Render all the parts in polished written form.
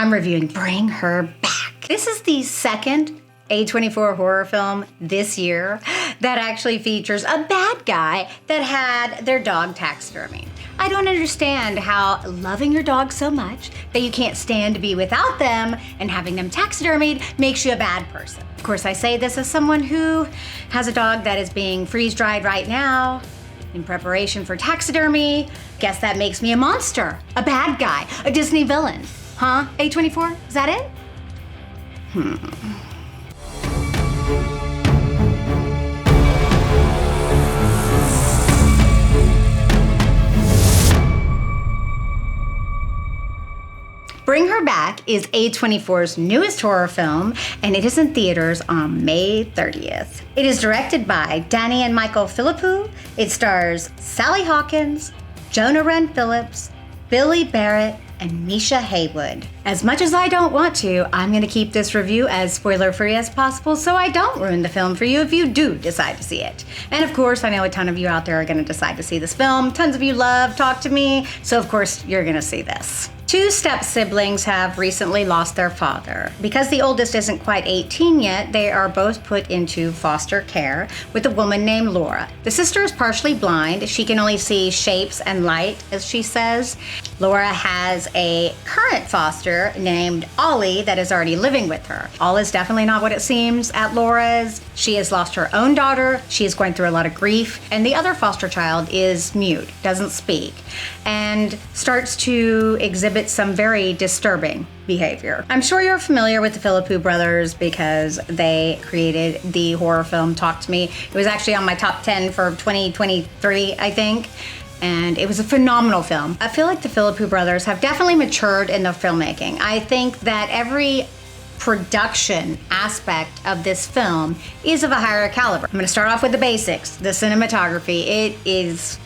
I'm reviewing Bring Her Back. This is the second A24 horror film this year that actually features a bad guy that had their dog taxidermied. I don't understand how loving your dog so much that you can't stand to be without them and having them taxidermied makes you a bad person. Of course, I say this as someone who has a dog that is being freeze-dried right now in preparation for taxidermy. Guess that makes me a monster, a bad guy, a Disney villain. Huh, A24? Is that it? Bring Her Back is A24's newest horror film, and it is in theaters on May 30th. It is directed by Danny and Michael Philippou. It stars Sally Hawkins, Jonah Wren Phillips, Billy Barrett, and Misha Haywood. As much as I don't want to, I'm gonna keep this review as spoiler-free as possible so I don't ruin the film for you if you do decide to see it. And of course, I know a ton of you out there are gonna decide to see this film. Tons of you love Talk to Me, so of course you're gonna see this. Two step-siblings have recently lost their father. Because the oldest isn't quite 18 yet, they are both put into foster care with a woman named Laura. The sister is partially blind. She can only see shapes and light, as she says. Laura has a current foster named Ollie that is already living with her. All is definitely not what it seems at Laura's. She has lost her own daughter. She is going through a lot of grief. And the other foster child is mute, doesn't speak, and starts to exhibit some very disturbing behavior. I'm sure you're familiar with the Philippou Brothers because they created the horror film Talk to Me. It was actually on my top 10 for 2023, I think. And it was a phenomenal film. I feel like the Philippou Brothers have definitely matured in their filmmaking. I think that every production aspect of this film is of a higher caliber. I'm gonna start off with the basics, the cinematography. It is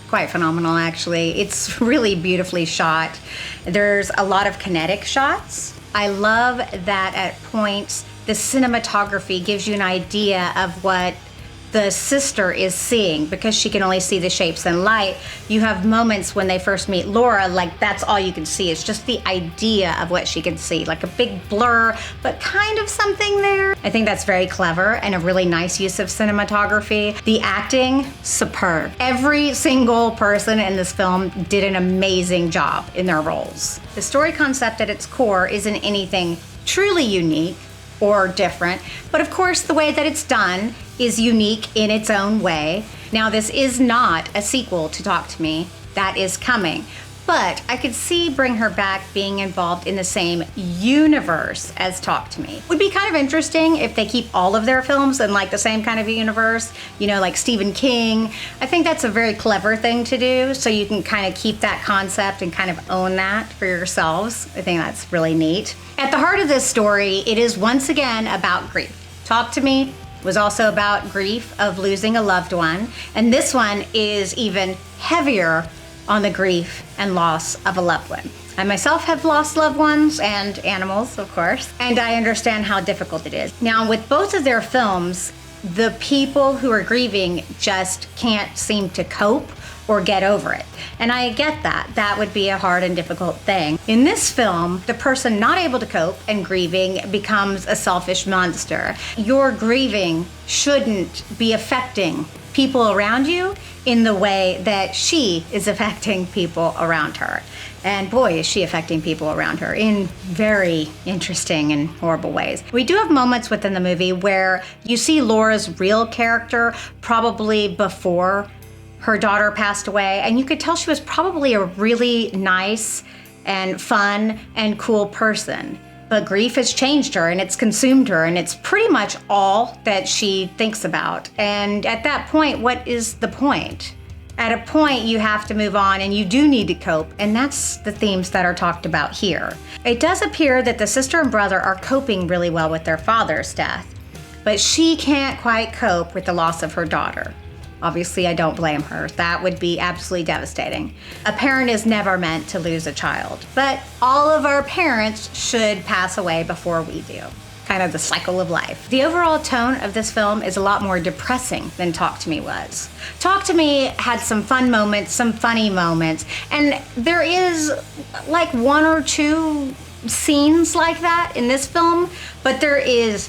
quite phenomenal, actually. It's really beautifully shot. There's a lot of kinetic shots. I love that at points the cinematography gives you an idea of what the sister is seeing because she can only see the shapes and light. You have moments when they first meet Laura, like that's all you can see. It's just the idea of what she can see, like a big blur, but kind of something there. I think that's very clever and a really nice use of cinematography. The acting, superb. Every single person in this film did an amazing job in their roles. The story concept at its core isn't anything truly unique or different, but of course the way that it's done is unique in its own way. Now, this is not a sequel to Talk to Me. That is coming. But I could see Bring Her Back being involved in the same universe as Talk to Me. Would be kind of interesting if they keep all of their films in like the same kind of universe, you know, like Stephen King. I think that's a very clever thing to do, so you can kind of keep that concept and kind of own that for yourselves. I think that's really neat. At the heart of this story, it is once again about grief. Talk to Me was also about grief of losing a loved one, and this one is even heavier on the grief and loss of a loved one. I myself have lost loved ones and animals, of course, and I understand how difficult it is. Now, with both of their films, the people who are grieving just can't seem to cope or get over it. And I get that. That would be a hard and difficult thing. In this film, the person not able to cope and grieving becomes a selfish monster. Your grieving shouldn't be affecting people around you in the way that she is affecting people around her. And boy, is she affecting people around her in very interesting and horrible ways. We do have moments within the movie where you see Laura's real character probably before her daughter passed away, and you could tell she was probably a really nice and fun and cool person. But grief has changed her and it's consumed her, and it's pretty much all that she thinks about. And at that point, what is the point? At a point, you have to move on and you do need to cope, and that's the themes that are talked about here. It does appear that the sister and brother are coping really well with their father's death, but she can't quite cope with the loss of her daughter. Obviously, I don't blame her. That would be absolutely devastating. A parent is never meant to lose a child, but all of our parents should pass away before we do. Kind of the cycle of life. The overall tone of this film is a lot more depressing than Talk to Me was. Talk to Me had some fun moments, some funny moments, and there is like one or two scenes like that in this film, but there is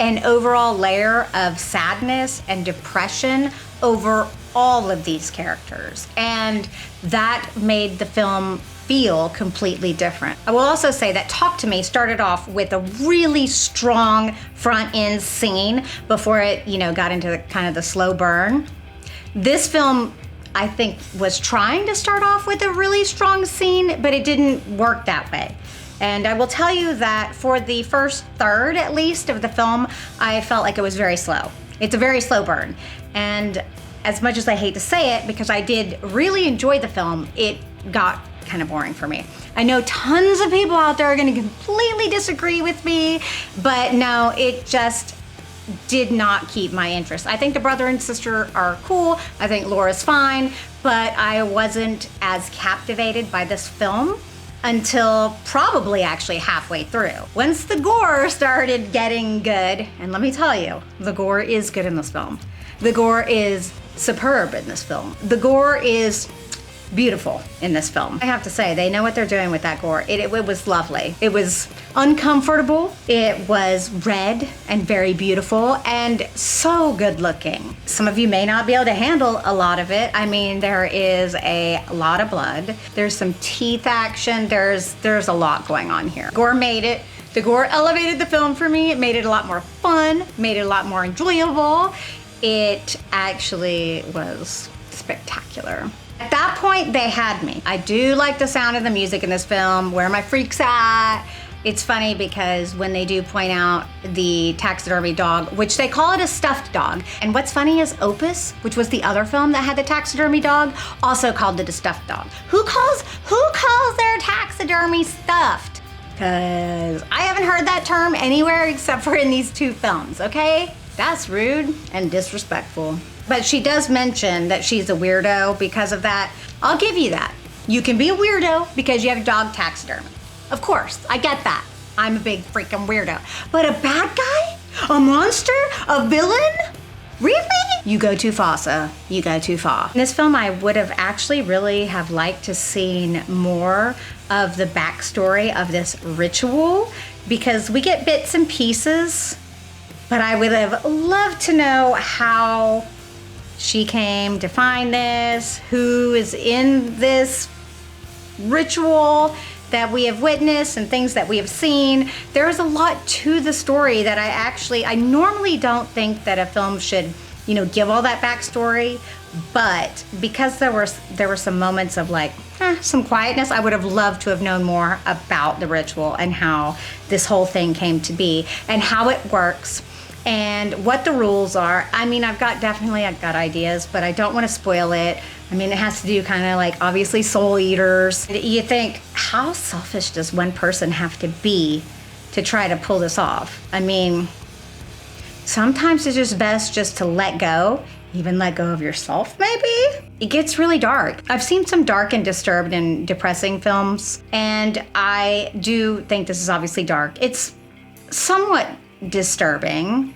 an overall layer of sadness and depression over all of these characters. And that made the film feel completely different. I will also say that Talk to Me started off with a really strong front end scene before it, got into kind of the slow burn. This film, I think, was trying to start off with a really strong scene, but it didn't work that way. And I will tell you that for the first third, at least, of the film, I felt like it was very slow. It's a very slow burn. And as much as I hate to say it, because I did really enjoy the film, it got kind of boring for me. I know tons of people out there are going to completely disagree with me, but no, it just did not keep my interest. I think the brother and sister are cool. I think Laura's fine, but I wasn't as captivated by this film until probably actually halfway through. Once the gore started getting good, and let me tell you, the gore is good in this film. The gore is superb in this film. The gore is beautiful in this film. I have to say, they know what they're doing with that gore. It was lovely. It was uncomfortable. It was red and very beautiful and so good looking. Some of you may not be able to handle a lot of it. I mean, there is a lot of blood. There's some teeth action. There's a lot going on here. Gore made it. The gore elevated the film for me. It made it a lot more fun, made it a lot more enjoyable. It actually was spectacular. At that point, they had me. I do like the sound of the music in this film. Where are my freaks at? It's funny because when they do point out the taxidermy dog, which they call it a stuffed dog. And what's funny is Opus, which was the other film that had the taxidermy dog, also called it a stuffed dog. Who calls their taxidermy stuffed? Because I haven't heard that term anywhere except for in these two films, okay? That's rude and disrespectful. But she does mention that she's a weirdo because of that. I'll give you that. You can be a weirdo because you have dog taxidermy. Of course, I get that. I'm a big freaking weirdo. But a bad guy? A monster? A villain? Really? You go too far, sir. You go too far. In this film, I would have actually really have liked to seen more of the backstory of this ritual because we get bits and pieces, but I would have loved to know how she came to find this, who is in this ritual that we have witnessed and things that we have seen. There is a lot to the story that I normally don't think that a film should, give all that backstory, but because there were some moments of some quietness, I would have loved to have known more about the ritual and how this whole thing came to be and how it works. And what the rules are. I mean, I've got ideas, but I don't want to spoil it. I mean, it has to do kind of obviously soul eaters. You think, how selfish does one person have to be to try to pull this off? I mean, sometimes it's just best just to let go, even let go of yourself, maybe? It gets really dark. I've seen some dark and disturbed and depressing films, and I do think this is obviously dark. It's somewhat disturbing.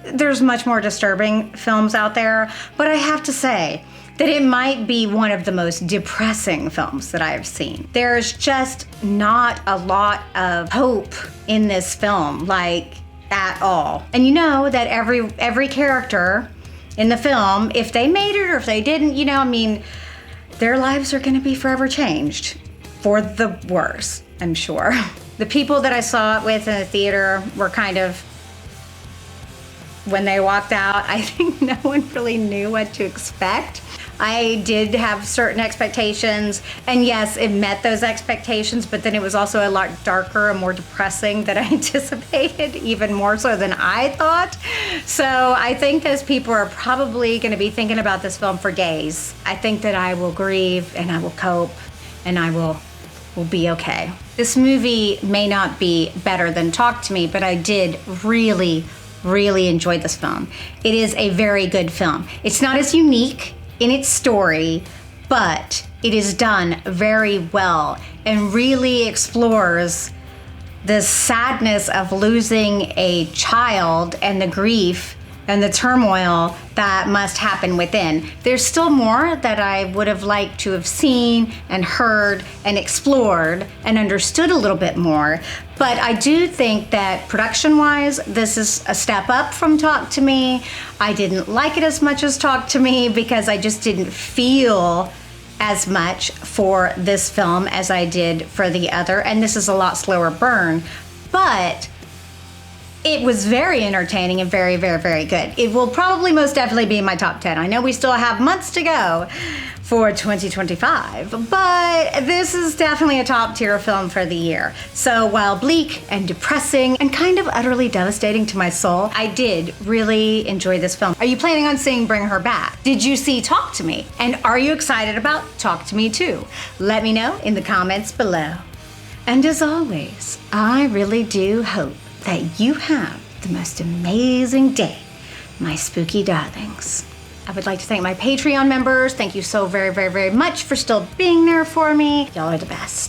There's much more disturbing films out there, but I have to say that it might be one of the most depressing films that I have seen. There's just not a lot of hope in this film, at all. And you know that every character in the film, if they made it or if they didn't, their lives are gonna be forever changed for the worse, I'm sure. The people that I saw it with in the theater were kind of, when they walked out, I think no one really knew what to expect. I did have certain expectations, and yes, it met those expectations, but then it was also a lot darker and more depressing than I anticipated, even more so than I thought. So I think those people are probably gonna be thinking about this film for days. I think that I will grieve and I will cope and I will be okay. This movie may not be better than Talk to Me, but I did really enjoy this film. It is a very good film. It's not as unique in its story, but it is done very well and really explores the sadness of losing a child and the grief and the turmoil that must happen within. There's still more that I would have liked to have seen and heard and explored and understood a little bit more. But I do think that production-wise, this is a step up from Talk to Me. I didn't like it as much as Talk to Me because I just didn't feel as much for this film as I did for the other, and this is a lot slower burn, but it was very entertaining and very, very, very good. It will probably most definitely be in my top 10. I know we still have months to go for 2025, but this is definitely a top tier film for the year. So while bleak and depressing and kind of utterly devastating to my soul, I did really enjoy this film. Are you planning on seeing Bring Her Back? Did you see Talk to Me? And are you excited about Talk to Me too? Let me know in the comments below. And as always, I really do hope that you have the most amazing day, my spooky darlings. I would like to thank my Patreon members. Thank you so very, very, very much for still being there for me. Y'all are the best.